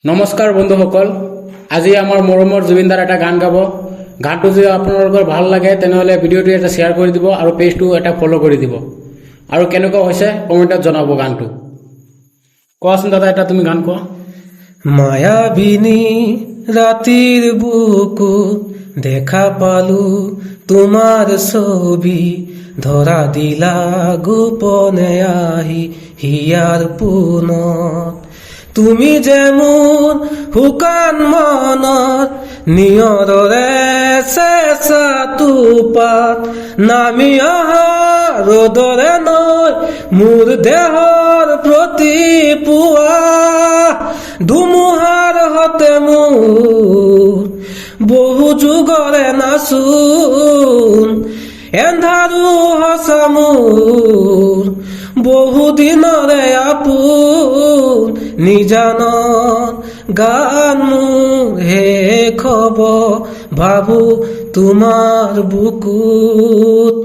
নমস্কাৰ বন্ধুসকল, আজি আমাৰ মৰমৰ জুবিনদাৰ এটা গান গাব। গানটো যদি আপোনালোকৰ ভাল লাগে তেনেহ'লে ভিডিঅ'টো এটা শ্বেয়াৰ কৰি দিব আৰু পেজটো এটা ফ'ল' কৰি দিব আৰু কেনেকুৱা হৈছে কমেণ্টত জনাব। গানটো কোৱাচোন দাদা, এটা তুমি গান কোৱা। মায়াবিনী রাতির বুকু দেখা পালু তোমার ছবি, ধরা দিলা গোপনে আহি হিয়ার পুনত। তুমি যেমন হুকান মনত নিয়ৰৰে চেঁচা তুপাত নামি অহা ৰ'দৰে নৈ মোৰ দেহৰ প্ৰতি পুৱা ধুমুহাৰ হতে মোৰ বহু যুগৰে নাচোন এন্ধাৰো সঁচা মোৰ বহু দিনৰে আপোন নিজানৰ গান মোৰ শেষ হ'ব ভাবো তোমাৰ বুকুত।